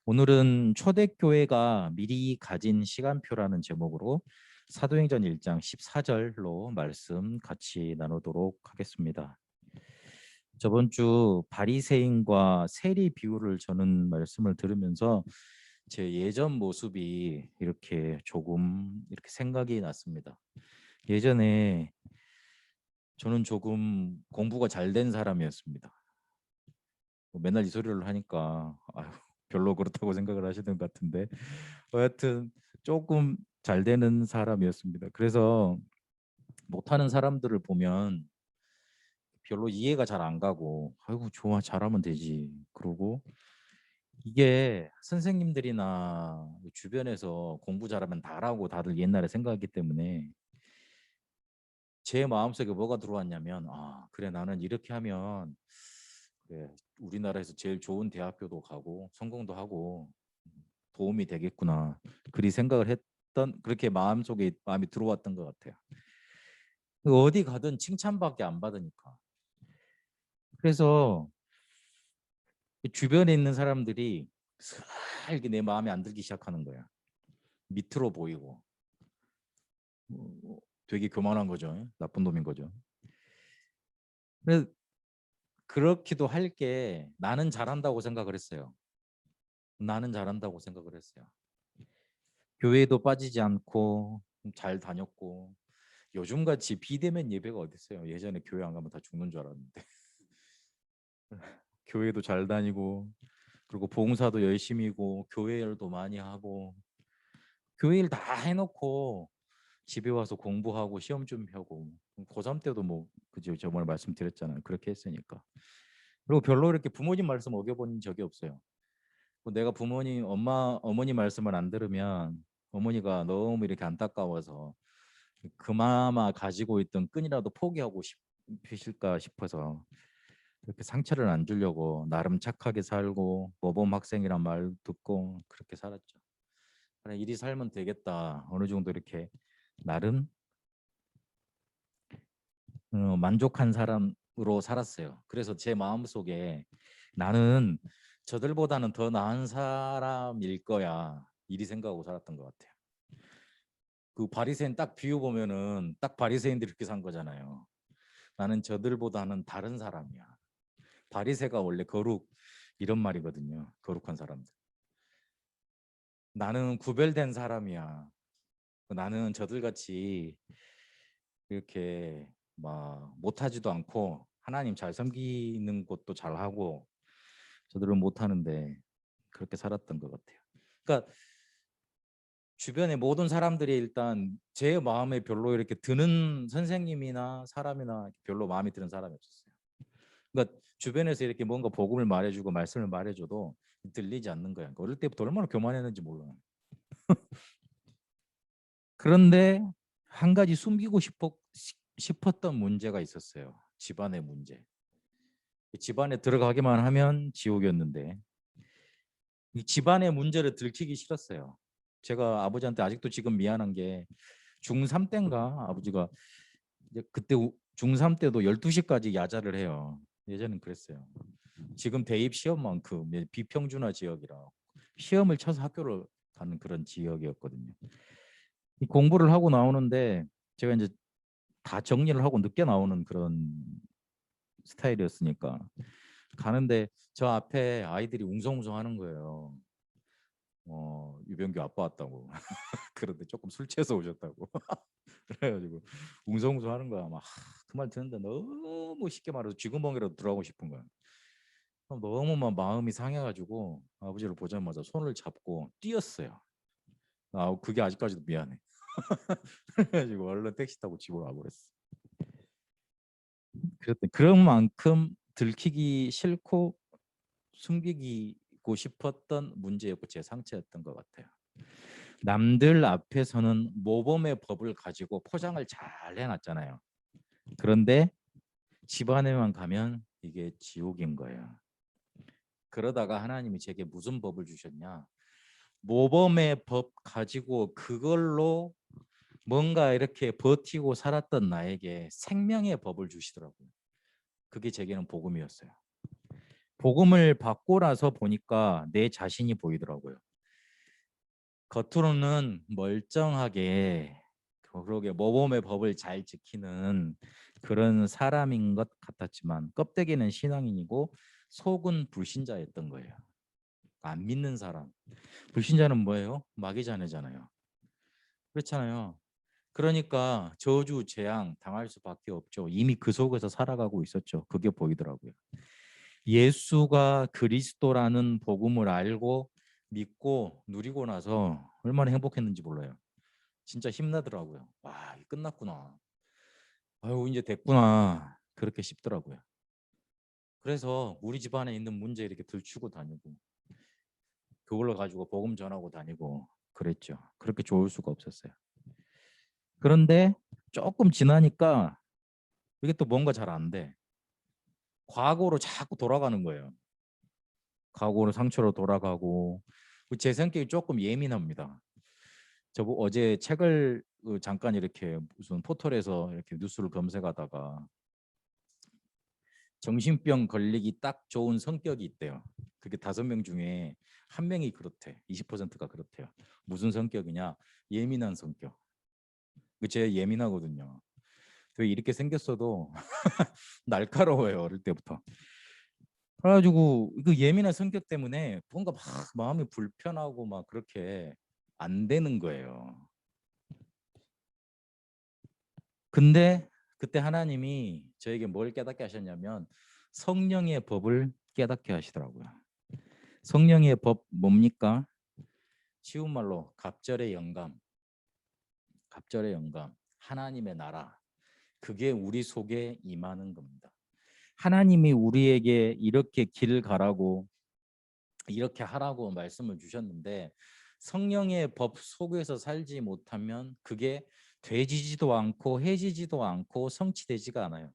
오늘은 초대교회가 미리 가진 시간표라는 제목으로 사도행전 1장 14절로 말씀 같이 나누도록 하겠습니다. 저번 주 바리새인과 세리 비유를 저는 말씀을 들으면서 제 예전 모습이 이렇게 조금 이렇게 생각이 났습니다. 예전에 저는 조금 공부가 잘 된 사람이었습니다. 맨날 이 소리를 하니까 아유, 별로 그렇다고 생각을 하시는 것 같은데 하여튼 조금 잘 되는 사람이었습니다. 그래서 못하는 사람들을 보면 별로 이해가 잘 안 가고 아이고 좋아 잘하면 되지 그러고 이게 선생님들이나 주변에서 공부 잘하면 다라고 다들 옛날에 생각했기 때문에 제 마음속에 뭐가 들어왔냐면 아 그래 나는 이렇게 하면 그래 우리나라에서 제일 좋은 대학교도 가고 성공도 하고 도움이 되겠구나 그리 생각을 했던 그렇게 마음속에 마음이 들어왔던 것 같아요. 어디 가든 칭찬밖에 안 받으니까. 그래서 주변에 있는 사람들이 슬게 내 마음에 안 들기 시작하는 거야. 밑으로 보이고 되게 교만한 거죠. 나쁜 놈인 거죠. 그래서 그렇기도 할 게 나는 잘한다고 생각을 했어요. 나는 잘한다고 생각을 했어요. 교회도 빠지지 않고 잘 다녔고 요즘같이 비대면 예배가 어디 있어요. 예전에 교회 안 가면 다 죽는 줄 알았는데 교회도 잘 다니고 그리고 봉사도 열심히고 교회 일도 많이 하고 교회 일 다 해놓고 집에 와서 공부하고 시험 준비하고 고3 때도 뭐 그죠 저번에 말씀드렸잖아요. 그렇게 했으니까. 그리고 별로 이렇게 부모님 말씀 어겨본 적이 없어요. 내가 부모님 어머니 말씀을 안 들으면 어머니가 너무 이렇게 안타까워서 그나마 가지고 있던 끈이라도 포기하고 싶으실까 싶어서 그렇게 상처를 안 주려고 나름 착하게 살고 모범 학생이란 말 듣고 그렇게 살았죠. 그래, 이리 살면 되겠다. 어느 정도 이렇게 나름 만족한 사람으로 살았어요. 그래서 제 마음속에 나는 저들보다는 더 나은 사람일 거야. 이리 생각하고 살았던 것 같아요. 그 바리새인 딱 비유 보면은 딱 바리새인들이 이렇게 산 거잖아요. 나는 저들보다는 다른 사람이야. 바리새가 원래 거룩 이런 말이거든요. 거룩한 사람들. 나는 구별된 사람이야. 나는 저들같이 이렇게 막 못하지도 않고 하나님 잘 섬기는 것도 잘하고 저들은 못하는데 그렇게 살았던 것 같아요. 그러니까 주변의 모든 사람들이 일단 제 마음에 별로 이렇게 드는 선생님이나 사람이나 별로 마음에 드는 사람이 없었어요. 그러니까 주변에서 이렇게 뭔가 복음을 말해주고 말씀을 말해줘도 들리지 않는 거야. 그러니까 어릴 때부터 얼마나 교만했는지 몰라요. 그런데 한 가지 숨기고 싶었던 문제가 있었어요. 집안의 문제. 집안에 들어가기만 하면 지옥이었는데 이 집안의 문제를 들키기 싫었어요. 제가 아버지한테 아직도 지금 미안한 게 중3 때인가 아버지가 이제 그때 중3 때도 12시까지 야자를 해요. 예전엔 그랬어요. 지금 대입 시험만큼 비평준화 지역이라 시험을 쳐서 학교를 가는 그런 지역이었거든요. 이 공부를 하고 나오는데 제가 이제 다 정리를 하고 늦게 나오는 그런 스타일이었으니까 가는데 저 앞에 아이들이 웅성웅성 하는 거예요. 유병규 아빠 왔다고. 그런데 조금 술 취해서 오셨다고. 그래가지고 웅성웅성 하는 거야. 막 그 말 듣는데 너무 쉽게 말해서 쥐구멍이라도 들어가고 싶은 거야. 너무 막 마음이 상해가지고 아버지를 보자마자 손을 잡고 뛰었어요. 아 그게 아직까지도 미안해. 그래가지고 얼른 택시 타고 집으로 와버렸어. 그랬더니 그런 만큼 들키기 싫고 숨기고 싶었던 문제였고 제 상처였던 것 같아요. 남들 앞에서는 모범의 법을 가지고 포장을 잘 해놨잖아요. 그런데 집안에만 가면 이게 지옥인 거예요. 그러다가 하나님이 제게 무슨 법을 주셨냐? 모범의 법 가지고 그걸로 뭔가 이렇게 버티고 살았던 나에게 생명의 법을 주시더라고요. 그게 제게는 복음이었어요. 복음을 받고 나서 보니까 내 자신이 보이더라고요. 겉으로는 멀쩡하게 그러게 모범의 법을 잘 지키는 그런 사람인 것 같았지만 껍데기는 신앙인이고 속은 불신자였던 거예요. 안 믿는 사람. 불신자는 뭐예요? 마귀 자녀잖아요. 그렇잖아요. 그러니까 저주 재앙 당할 수밖에 없죠. 이미 그 속에서 살아가고 있었죠. 그게 보이더라고요. 예수가 그리스도라는 복음을 알고 믿고 누리고 나서 얼마나 행복했는지 몰라요. 진짜 힘나더라고요. 와, 끝났구나. 아유, 이제 됐구나. 그렇게 싶더라고요. 그래서 우리 집안에 있는 문제 이렇게 들추고 다니고 그걸로 가지고 복음 전하고 다니고 그랬죠. 그렇게 좋을 수가 없었어요. 그런데 조금 지나니까 이게 또 뭔가 잘 안 돼. 과거로 자꾸 돌아가는 거예요. 과거로 상처로 돌아가고 제 성격이 조금 예민합니다. 저 어제 책을 잠깐 이렇게 무슨 포털에서 이렇게 뉴스를 검색하다가 정신병 걸리기 딱 좋은 성격이 있대요. 그게 5명 중에 1명이 그렇대. 20%가 그렇대요. 무슨 성격이냐? 예민한 성격. 제가 예민하거든요. 왜 이렇게 생겼어도 날카로워요. 어릴 때부터. 그래가지고 그 예민한 성격 때문에 뭔가 막 마음이 불편하고 막 그렇게 안 되는 거예요. 근데 그때 하나님이 저에게 뭘 깨닫게 하셨냐면 성령의 법을 깨닫게 하시더라고요. 성령의 법 뭡니까? 쉬운 말로 갑절의 영감, 갑절의 영감, 하나님의 나라. 그게 우리 속에 임하는 겁니다. 하나님이 우리에게 이렇게 길을 가라고 이렇게 하라고 말씀을 주셨는데 성령의 법 속에서 살지 못하면 그게 되지지도 않고 해지지도 않고 성취되지가 않아요.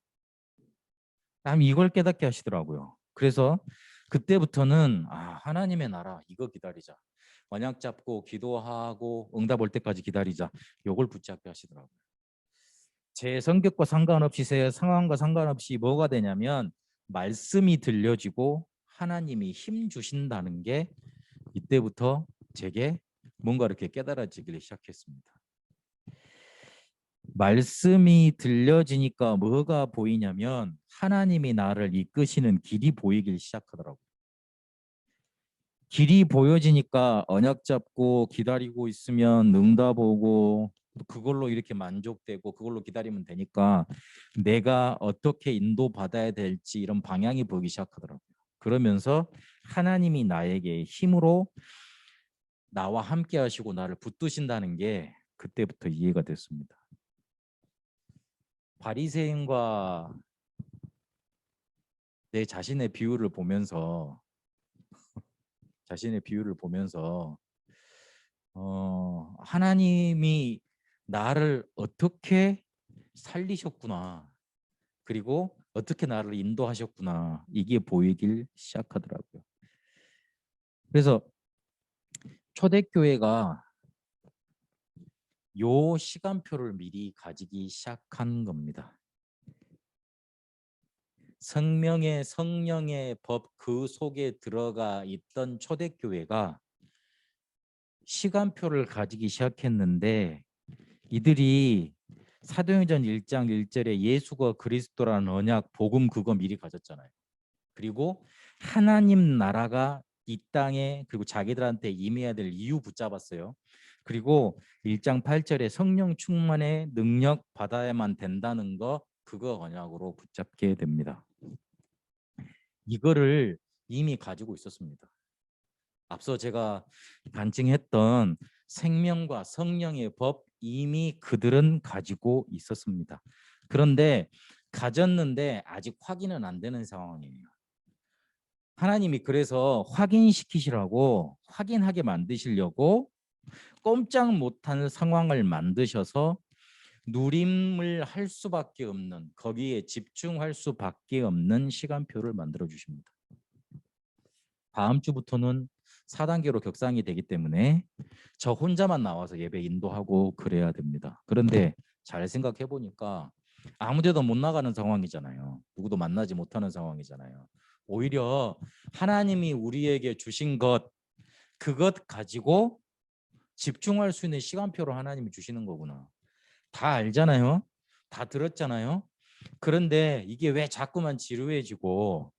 이걸 깨닫게 하시더라고요. 그래서 그때부터는 하나님의 나라 이거 기다리자. 언약 잡고 기도하고 응답 올 때까지 기다리자. 요걸 붙잡게 하시더라고요. 제 성격과 상관없이 제 상황과 상관없이 뭐가 되냐면 말씀이 들려지고 하나님이 힘 주신다는 게 이때부터 제게 뭔가 이렇게 깨달아지기 시작했습니다. 말씀이 들려지니까 뭐가 보이냐면 하나님이 나를 이끄시는 길이 보이기 시작하더라고요. 길이 보여지니까 언약 잡고 기다리고 있으면 응답 오고 그걸로 이렇게 만족되고 그걸로 기다리면 되니까 내가 어떻게 인도받아야 될지 이런 방향이 보이기 시작하더라고요. 그러면서 하나님이 나에게 힘으로 나와 함께 하시고 나를 붙드신다는 게 그때부터 이해가 됐습니다. 바리새인과 내 자신의 비율을 보면서 하나님이 나를 어떻게 살리셨구나. 그리고 어떻게 나를 인도하셨구나. 이게 보이길 시작하더라고요. 그래서 초대교회가 요 시간표를 미리 가지기 시작한 겁니다. 성령의 법 그 속에 들어가 있던 초대교회가 시간표를 가지기 시작했는데 이들이 사도행전 1장 1절에 예수가 그리스도라는 언약 복음 그거 미리 가졌잖아요. 그리고 하나님 나라가 이 땅에 그리고 자기들한테 임해야 될 이유 붙잡았어요. 그리고 1장 8절에 성령 충만의 능력 받아야만 된다는 거 그거 언약으로 붙잡게 됩니다. 이거를 이미 가지고 있었습니다. 앞서 제가 간증했던 생명과 성령의 법 이미 그들은 가지고 있었습니다. 그런데 가졌는데 아직 확인은 안 되는 상황이에요. 하나님이 그래서 확인시키시라고 확인하게 만드시려고 꼼짝 못하는 상황을 만드셔서 누림을 할 수밖에 없는 거기에 집중할 수밖에 없는 시간표를 만들어 주십니다. 다음 주부터는 4단계로 격상이 되기 때문에 저 혼자만 나와서 예배 인도하고 그래야 됩니다. 그런데 잘 생각해 보니까 아무 데도 못 나가는 상황이잖아요. 누구도 만나지 못하는 상황이잖아요. 오히려 하나님이 우리에게 주신 것, 그것 가지고 집중할 수 있는 시간표를 하나님이 주시는 거구나. 다 알잖아요. 다 들었잖아요. 그런데 이게 왜 자꾸만 지루해지고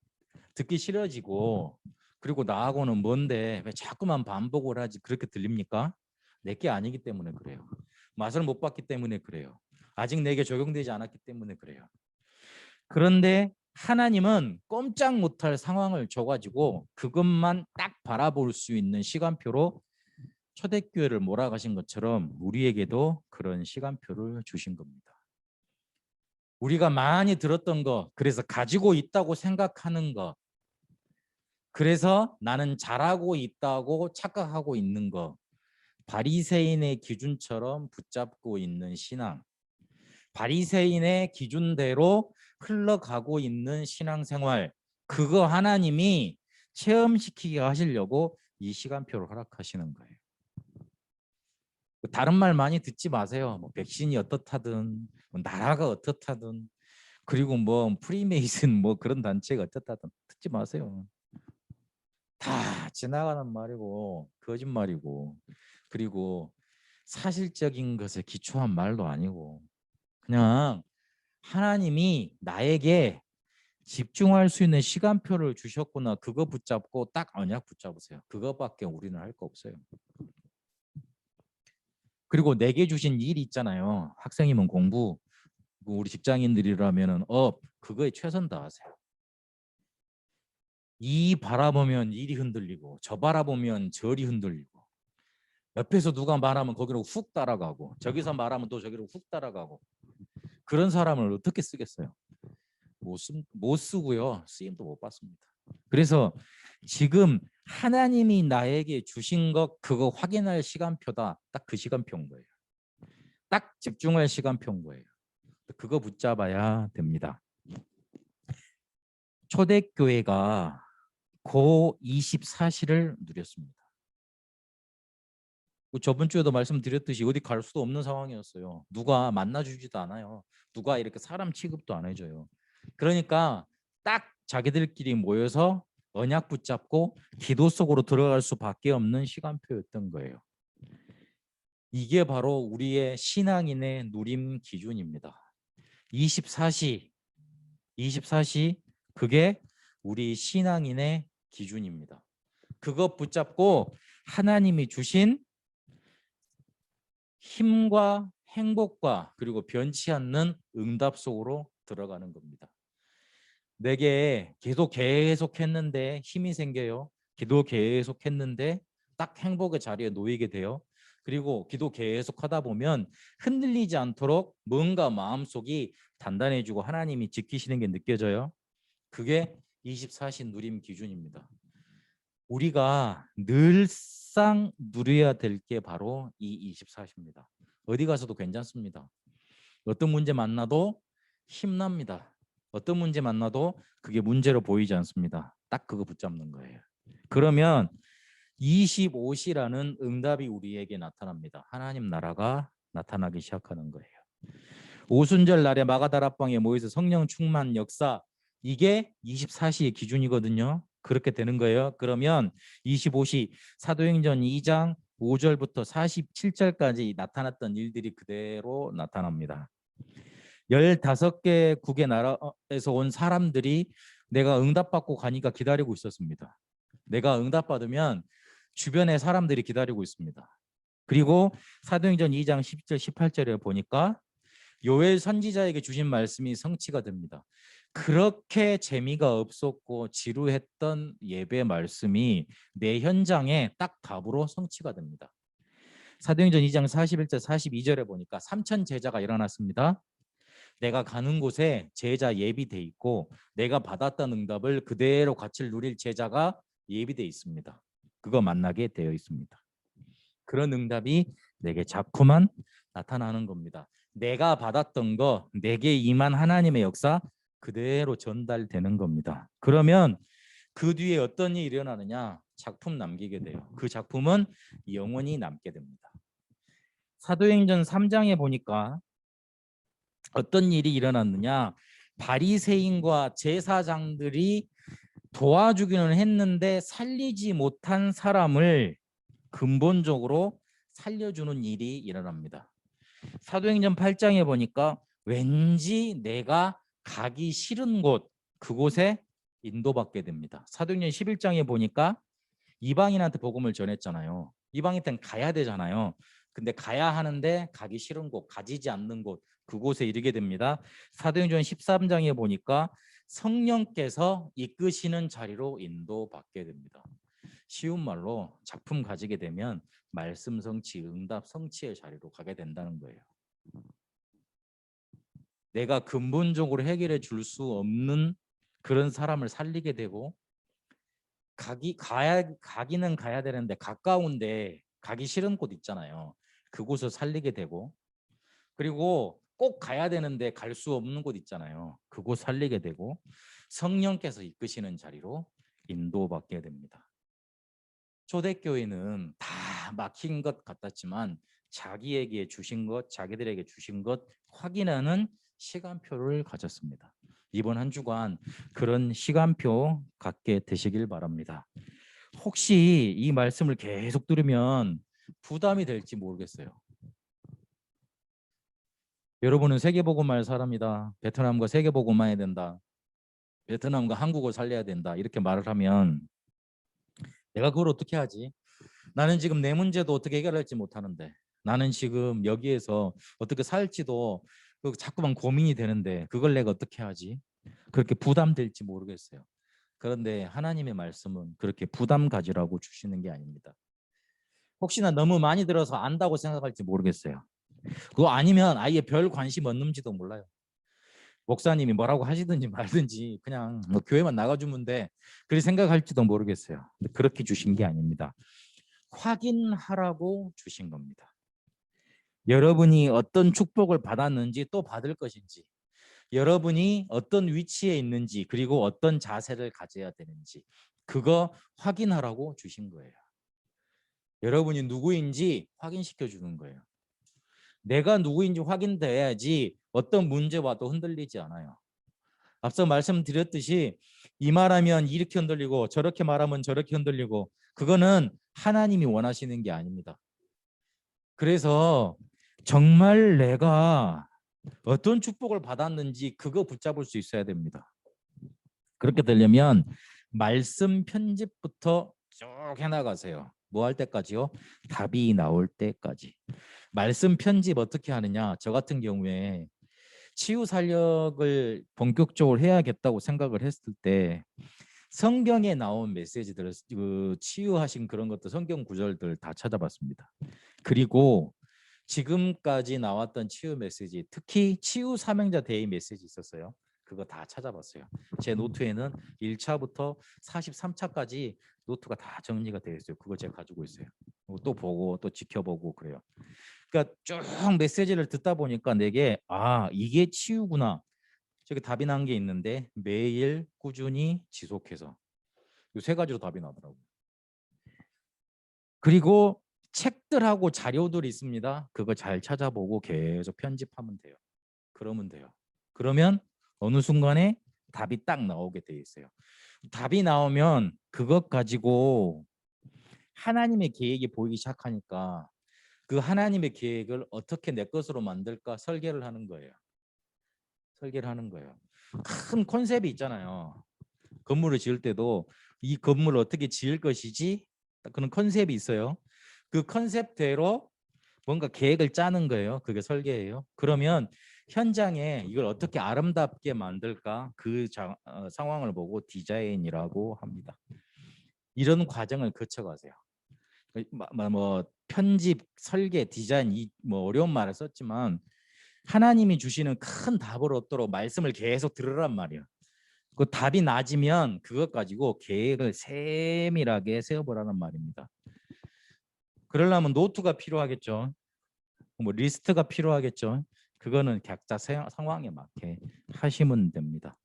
듣기 싫어지고 그리고 나하고는 뭔데 왜 자꾸만 반복을 하지 그렇게 들립니까? 내게 아니기 때문에 그래요. 맛을 못 봤기 때문에 그래요. 아직 내게 적용되지 않았기 때문에 그래요. 그런데 하나님은 꼼짝 못할 상황을 줘가지고 그것만 딱 바라볼 수 있는 시간표로 초대교회를 몰아가신 것처럼 우리에게도 그런 시간표를 주신 겁니다. 우리가 많이 들었던 거, 그래서 가지고 있다고 생각하는 거, 그래서 나는 잘하고 있다고 착각하고 있는 거, 바리새인의 기준처럼 붙잡고 있는 신앙, 바리새인의 기준대로 흘러가고 있는 신앙생활, 그거 하나님이 체험시키게 하시려고 이 시간표를 허락하시는 거예요. 다른 말 많이 듣지 마세요. 뭐 백신이 어떻다든, 뭐 나라가 어떻다든, 그리고 뭐 프리메이슨 뭐 그런 단체가 어떻다든 듣지 마세요. 다 지나가는 말이고 거짓말이고, 그리고 사실적인 것에 기초한 말도 아니고, 그냥 하나님이 나에게 집중할 수 있는 시간표를 주셨구나, 그거 붙잡고 딱 언약 붙잡으세요. 그거밖에 우리는 할 거 없어요. 그리고 내게 주신 일이 있잖아요. 학생이면 공부, 우리 직장인들이라면은 그거에 최선 다하세요. 이 바라보면 일이 흔들리고 저 바라보면 절이 흔들리고, 옆에서 누가 말하면 거기로 훅 따라가고, 저기서 말하면 또 저기로 훅 따라가고, 그런 사람을 어떻게 쓰겠어요? 못 쓰고요. 쓰임도 못 받습니다. 그래서 지금 하나님이 나에게 주신 것, 그거 확인할 시간표다. 딱 그 시간표인 거예요. 딱 집중할 시간표인 거예요. 그거 붙잡아야 됩니다. 초대교회가 고 24시를 누렸습니다. 저번 주에도 말씀드렸듯이 어디 갈 수도 없는 상황이었어요. 누가 만나주지도 않아요. 누가 이렇게 사람 취급도 안 해줘요. 그러니까 딱 자기들끼리 모여서 언약 붙잡고 기도 속으로 들어갈 수밖에 없는 시간표였던 거예요. 이게 바로 우리의 신앙인의 누림 기준입니다. 24시, 24시, 그게 우리 신앙인의 기준입니다. 그것 붙잡고 하나님이 주신 힘과 행복과 그리고 변치 않는 응답 속으로 들어가는 겁니다. 내게 계속했는데 힘이 생겨요. 기도 계속했는데 딱 행복의 자리에 놓이게 돼요. 그리고 기도 계속하다 보면 흔들리지 않도록 뭔가 마음속이 단단해지고 하나님이 지키시는 게 느껴져요. 그게 24시 누림 기준입니다. 우리가 늘상 누려야 될 게 바로 이 24시입니다. 어디 가서도 괜찮습니다. 어떤 문제 만나도 힘납니다. 어떤 문제 만나도 그게 문제로 보이지 않습니다. 딱 그거 붙잡는 거예요. 그러면 25시라는 응답이 우리에게 나타납니다. 하나님 나라가 나타나기 시작하는 거예요. 오순절 날에 마가다락방에 모여서 성령 충만 역사, 이게 24시의 기준이거든요. 그렇게 되는 거예요. 그러면 25시, 사도행전 2장 5절부터 47절까지 나타났던 일들이 그대로 나타납니다. 15개 국의 나라에서 온 사람들이 내가 응답받고 가니까 기다리고 있었습니다. 내가 응답받으면 주변에 사람들이 기다리고 있습니다. 그리고 사도행전 2장 10절 18절에 보니까 요엘 선지자에게 주신 말씀이 성취가 됩니다. 그렇게 재미가 없었고 지루했던 예배 말씀이 내 현장에 딱 답으로 성취가 됩니다. 사도행전 2장 41절 42절에 보니까 3천 제자가 일어났습니다. 내가 가는 곳에 제자 예비돼 있고 내가 받았던 응답을 그대로 같이 누릴 제자가 예비돼 있습니다. 그거 만나게 되어 있습니다. 그런 응답이 내게 자꾸만 나타나는 겁니다. 내가 받았던 거, 내게 임한 하나님의 역사 그대로 전달되는 겁니다. 그러면 그 뒤에 어떤 일이 일어나느냐? 작품 남기게 돼요. 그 작품은 영원히 남게 됩니다. 사도행전 3장에 보니까 어떤 일이 일어났느냐? 바리새인과 제사장들이 도와주기는 했는데 살리지 못한 사람을 근본적으로 살려주는 일이 일어납니다. 사도행전 8장에 보니까 왠지 내가 가기 싫은 곳, 그곳에 인도받게 됩니다. 사도행전 11장에 보니까 이방인한테 복음을 전했잖아요. 이방인한테는 가야 되잖아요. 근데 가야 하는데 가기 싫은 곳, 가지지 않는 곳, 그곳에 이르게 됩니다. 사도행전 13장에 보니까 성령께서 이끄시는 자리로 인도받게 됩니다. 쉬운 말로 작품 가지게 되면 말씀 성취, 응답 성취의 자리로 가게 된다는 거예요. 내가 근본적으로 해결해 줄 수 없는 그런 사람을 살리게 되고 가기는 가야 되는데 가까운데 가기 싫은 곳 있잖아요. 그곳을 살리게 되고 그리고 꼭 가야 되는데 갈 수 없는 곳 있잖아요. 그곳 살리게 되고 성령께서 이끄시는 자리로 인도받게 됩니다. 초대교회는 다 막힌 것 같았지만 자기에게 주신 것, 자기들에게 주신 것 확인하는 시간표를 가졌습니다. 이번 한 주간 그런 시간표 갖게 되시길 바랍니다. 혹시 이 말씀을 계속 들으면 부담이 될지 모르겠어요. 여러분은 세계복음할 사람이다. 베트남과 세계복음만 해야 된다. 베트남과 한국을 살려야 된다. 이렇게 말을 하면 내가 그걸 어떻게 하지? 나는 지금 내 문제도 어떻게 해결할지 못하는데 나는 지금 여기에서 어떻게 살지도 자꾸만 고민이 되는데 그걸 내가 어떻게 하지? 그렇게 부담될지 모르겠어요. 그런데 하나님의 말씀은 그렇게 부담 가지라고 주시는 게 아닙니다. 혹시나 너무 많이 들어서 안다고 생각할지 모르겠어요. 그거 아니면 아예 별 관심 없는지도 몰라요. 목사님이 뭐라고 하시든지 말든지 그냥 뭐 교회만 나가주면 돼. 그렇게 생각할지도 모르겠어요. 근데 그렇게 주신 게 아닙니다. 확인하라고 주신 겁니다. 여러분이 어떤 축복을 받았는지 또 받을 것인지 여러분이 어떤 위치에 있는지 그리고 어떤 자세를 가져야 되는지 그거 확인하라고 주신 거예요. 여러분이 누구인지 확인시켜 주는 거예요. 내가 누구인지 확인돼야지 어떤 문제 와도 흔들리지 않아요. 앞서 말씀드렸듯이 이 말하면 이렇게 흔들리고 저렇게 말하면 저렇게 흔들리고 그거는 하나님이 원하시는 게 아닙니다. 그래서 정말 내가 어떤 축복을 받았는지 그거 붙잡을 수 있어야 됩니다. 그렇게 되려면 말씀 편집부터 쭉 해나가세요. 뭐 할 때까지요? 답이 나올 때까지. 말씀 편집 어떻게 하느냐? 저 같은 경우에 치유 살력을 본격적으로 해야겠다고 생각을 했을 때 성경에 나온 메시지들을 그 치유하신 그런 것들 성경 구절들 다 찾아봤습니다. 그리고 지금까지 나왔던 치유 메시지, 특히 치유 삼행자 데이 메시지 있었어요. 그거 다 찾아봤어요. 제 노트에는 1차부터 43차까지 노트가 다 정리가 되어 있어요. 그거 제가 가지고 있어요. 또 보고 또 지켜보고 그래요. 그러니까 쭉 메시지를 듣다 보니까 내게 이게 치유구나. 저기 답이 난 게 있는데 매일 꾸준히 지속해서 이 세 가지로 답이 나더라고요. 그리고 책들하고 자료들이 있습니다. 그거 잘 찾아보고 계속 편집하면 돼요. 그러면 돼요. 그러면 어느 순간에 답이 딱 나오게 돼 있어요. 답이 나오면 그것 가지고 하나님의 계획이 보이기 시작하니까 그 하나님의 계획을 어떻게 내 것으로 만들까 설계를 하는 거예요. 설계를 하는 거예요. 큰 컨셉이 있잖아요. 건물을 지을 때도 이 건물을 어떻게 지을 것이지 그런 컨셉이 있어요. 그 컨셉대로 뭔가 계획을 짜는 거예요. 그게 설계예요. 그러면 현장에 이걸 어떻게 아름답게 만들까 그 상황을 보고 디자인이라고 합니다. 이런 과정을 거쳐가세요. 뭐 편집, 설계, 디자인 뭐 어려운 말을 썼지만 하나님이 주시는 큰 답을 얻도록 말씀을 계속 들으란 말이에요. 그 답이 낮으면 그것 가지고 계획을 세밀하게 세워보라는 말입니다. 그러려면 노트가 필요하겠죠. 뭐 리스트가 필요하겠죠. 그거는 각자 상황에 맞게 하시면 됩니다.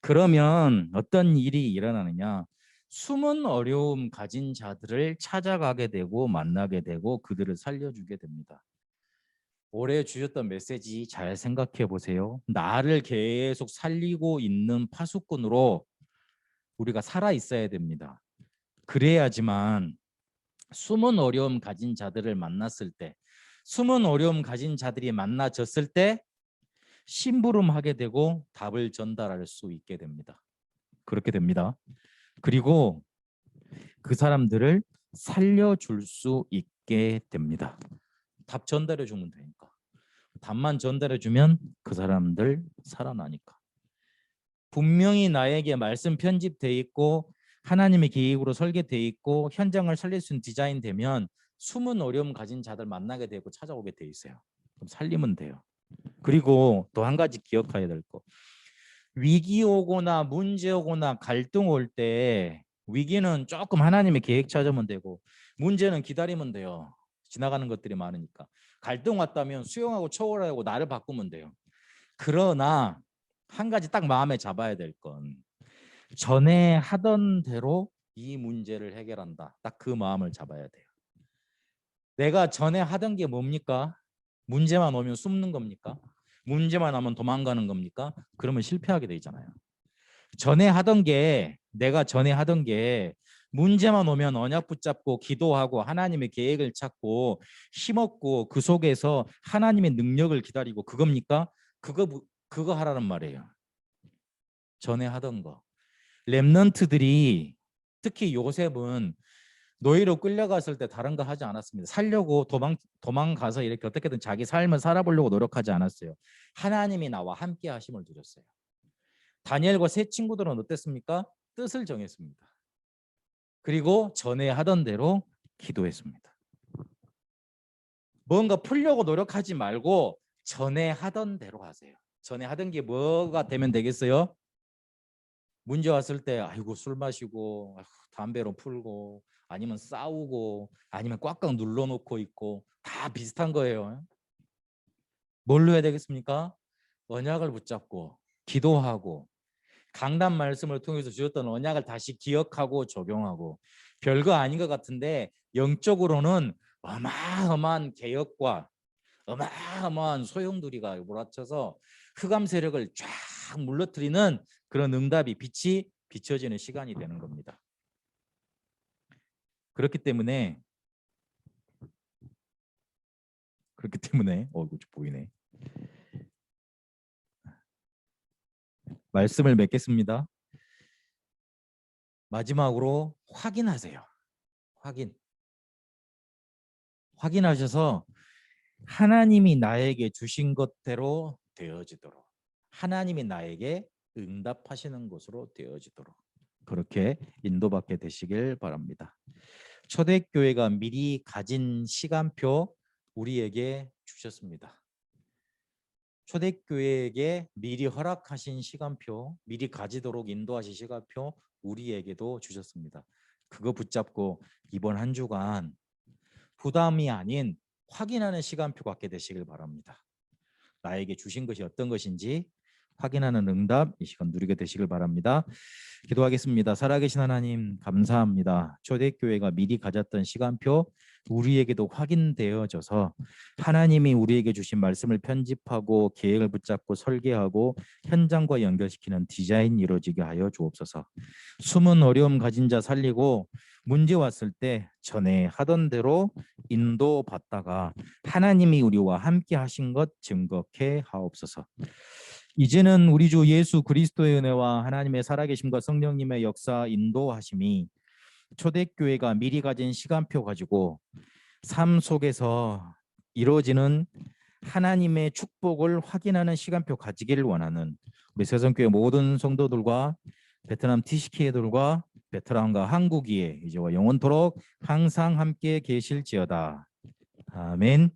그러면 어떤 일이 일어나느냐? 숨은 어려움 가진 자들을 찾아가게 되고 만나게 되고 그들을 살려주게 됩니다. 올해 주셨던 메시지 잘 생각해 보세요. 나를 계속 살리고 있는 파수꾼으로 우리가 살아 있어야 됩니다. 그래야지만 숨은 어려움 가진 자들을 만났을 때, 숨은 어려움 가진 자들이 만나졌을 때 심부름하게 되고 답을 전달할 수 있게 됩니다. 그렇게 됩니다. 그리고 그 사람들을 살려줄 수 있게 됩니다. 답 전달해 주면 되니까. 답만 전달해 주면 그 사람들 살아나니까. 분명히 나에게 말씀 편집돼 있고 하나님의 계획으로 설계돼 있고 현장을 살릴 수 있는 디자인 되면 숨은 어려움 가진 자들 만나게 되고 찾아오게 돼 있어요. 그럼 살리면 돼요. 그리고 또 한 가지 기억해야 될 거. 위기 오거나 문제 오거나 갈등 올 때 위기는 조금 하나님의 계획 찾으면 되고 문제는 기다리면 돼요. 지나가는 것들이 많으니까. 갈등 왔다면 수용하고 초월하고 나를 바꾸면 돼요. 그러나 한 가지 딱 마음에 잡아야 될 건 전에 하던 대로 이 문제를 해결한다. 딱 그 마음을 잡아야 돼요. 내가 전에 하던 게 뭡니까? 문제만 오면 숨는 겁니까? 문제만 하면 도망가는 겁니까? 그러면 실패하게 되잖아요. 내가 전에 하던 게 문제만 오면 언약 붙잡고 기도하고 하나님의 계획을 찾고 힘없고 그 속에서 하나님의 능력을 기다리고 그겁니까? 그거 하라는 말이에요. 전에 하던 거. 렘넌트들이 특히 요셉은 노예로 끌려갔을 때 다른 거 하지 않았습니다. 살려고 도망가서 이렇게 어떻게든 자기 삶을 살아보려고 노력하지 않았어요. 하나님이 나와 함께 하심을 두렸어요. 다니엘과 세 친구들은 어땠습니까? 뜻을 정했습니다. 그리고 전에 하던 대로 기도했습니다. 뭔가 풀려고 노력하지 말고 전에 하던 대로 하세요. 전에 하던 게 뭐가 되면 되겠어요? 문제 왔을 때 아이고 술 마시고 담배로 풀고 아니면 싸우고 아니면 꽉꽉 눌러놓고 있고 다 비슷한 거예요. 뭘로 해야 되겠습니까? 언약을 붙잡고 기도하고 강단 말씀을 통해서 주셨던 언약을 다시 기억하고 적용하고 별거 아닌 것 같은데 영적으로는 어마어마한 개혁과 어마어마한 소용돌이가 몰아쳐서 흑암 세력을 쫙 물러뜨리는 그런 응답이 빛이 비춰지는 시간이 되는 겁니다. 그렇기 때문에 이거 좀 보이네. 말씀을 맺겠습니다. 마지막으로 확인하세요. 확인하셔서 하나님이 나에게 주신 것대로 되어지도록 하나님이 나에게 응답하시는 것으로 되어지도록 그렇게 인도받게 되시길 바랍니다. 초대교회가 미리 가진 시간표 우리에게 주셨습니다. 초대교회에게 미리 허락하신 시간표, 미리 가지도록 인도하신 시간표 우리에게도 주셨습니다. 그거 붙잡고 이번 한 주간 부담이 아닌 확인하는 시간표 갖게 되시길 바랍니다. 나에게 주신 것이 어떤 것인지 확인하는 응답 이 시간 누리게 되시길 바랍니다. 기도하겠습니다. 살아계신 하나님 감사합니다. 초대교회가 미리 가졌던 시간표 우리에게도 확인되어져서 하나님이 우리에게 주신 말씀을 편집하고 계획을 붙잡고 설계하고 현장과 연결시키는 디자인 이루어지게 하여 주옵소서. 숨은 어려움 가진 자 살리고 문제 왔을 때 전에 하던 대로 인도받다가 하나님이 우리와 함께 하신 것 증거케 하옵소서. 이제는 우리 주 예수 그리스도의 은혜와 하나님의 살아계심과 성령님의 역사 인도하심이 초대교회가 미리 가진 시간표 가지고 삶 속에서 이루어지는 하나님의 축복을 확인하는 시간표 가지기를 원하는 우리 세성교회 모든 성도들과 베트남 TCK들과 베트남과 한국이에 이제와 영원토록 항상 함께 계실지어다. 아멘.